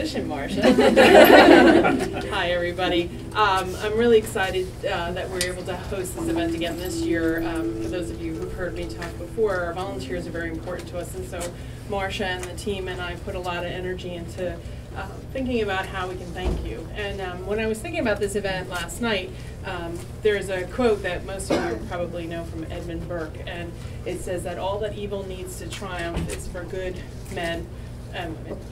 transition, Marcia. Hi, everybody. I'm really excited that we're able to host this event again this year. For those of you who've heard me talk before, our volunteers are very important to us, and so Marcia and the team and I put a lot of energy into thinking about how we can thank you. And when I was thinking about this event last night, there's a quote that most of you probably know from Edmund Burke, and it says that all that evil needs to triumph is for good men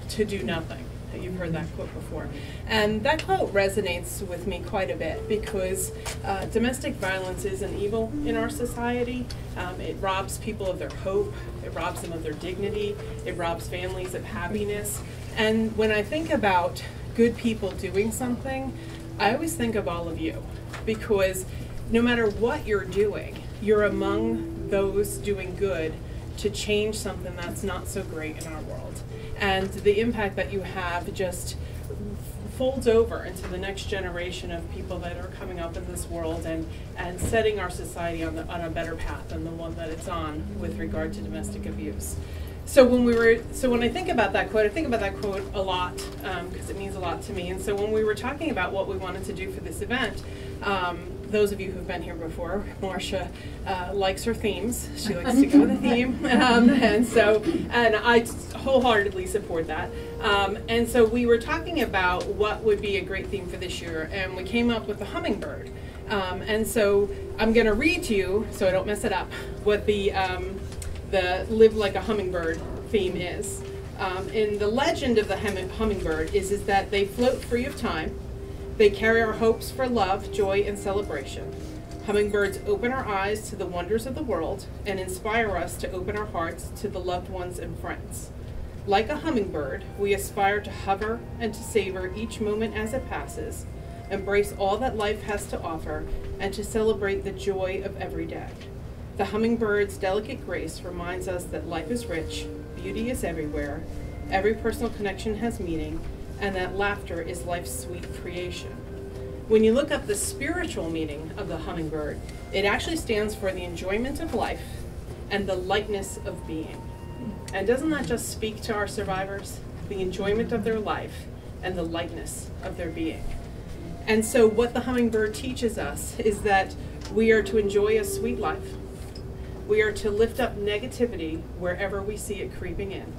to do nothing. You've heard that quote before. And that quote resonates with me quite a bit because domestic violence is an evil in our society. It robs people of their hope. It robs them of their dignity. It robs families of happiness. And when I think about good people doing something, I always think of all of you, because no matter what you're doing, you're among those doing good to change something that's not so great in our world. And the impact that you have just folds over into the next generation of people that are coming up in this world and setting our society on a better path than the one that it's on with regard to domestic abuse. So when I think about that quote, I think about that quote a lot because it means a lot to me. And so when we were talking about what we wanted to do for this event, those of you who've been here before, Marcia likes her themes. She likes to go with a theme, and I wholeheartely support that. And so we were talking about what would be a great theme for this year, and we came up with the hummingbird. And so I'm going to read to you, so I don't mess it up, what the Live Like a Hummingbird theme is. And the legend of the hummingbird is that they float free of time. They carry our hopes for love, joy, and celebration. Hummingbirds open our eyes to the wonders of the world and inspire us to open our hearts to the loved ones and friends. Like a hummingbird, we aspire to hover and to savor each moment as it passes, embrace all that life has to offer, and to celebrate the joy of every day. The hummingbird's delicate grace reminds us that life is rich, beauty is everywhere, every personal connection has meaning, and that laughter is life's sweet creation. When you look up the spiritual meaning of the hummingbird, it actually stands for the enjoyment of life and the lightness of being. And doesn't that just speak to our survivors? The enjoyment of their life and the lightness of their being. And so what the hummingbird teaches us is that we are to enjoy a sweet life. We are to lift up negativity wherever we see it creeping in.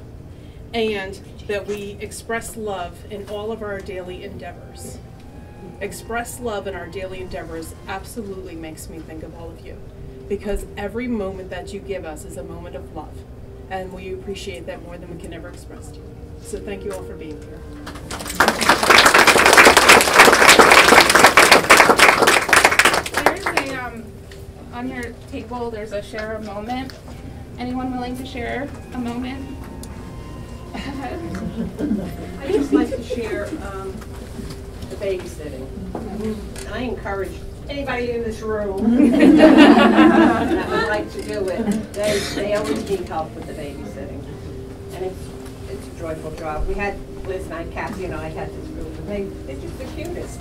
And that we express love in all of our daily endeavors. Express love in our daily endeavors absolutely makes me think of all of you, because every moment that you give us is a moment of love, and we appreciate that more than we can ever express to you. So thank you all for being here. On your table, there's a share a moment. Anyone willing to share a moment? I just like to share the babysitting. And I encourage anybody in this room that would like to do it. They always need help with the babysitting. And it's a joyful job. We had, Liz and I, Kathy and I had this group, and they're just the cutest.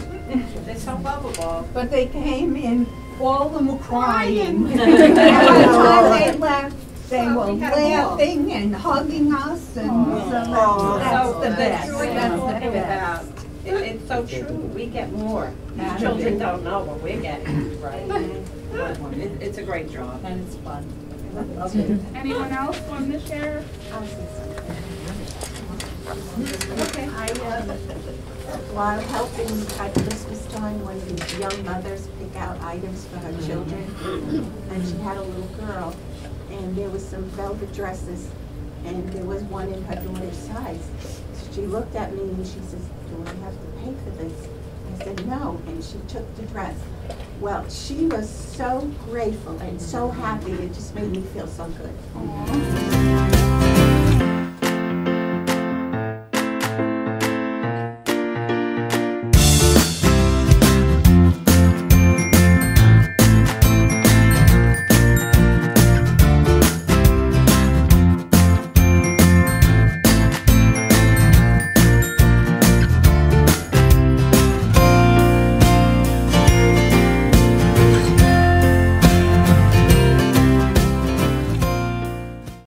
They're so lovable. But they came in, all of them were crying. By the time they left, they were laughing and hugging us, and so that's the best. That's the best. It's so true. We get more. These children don't know what we're getting. Right. It's a great job. And it's fun. Anyone else want to share? Okay. While helping at Christmas time when the young mothers pick out items for her children, and she had a little girl, and there was some velvet dresses, and there was one in her daughter's size. So she looked at me and she says, "Do I have to pay for this?" I said, "No," and she took the dress. Well, she was so grateful and so happy, it just made me feel so good. Aww.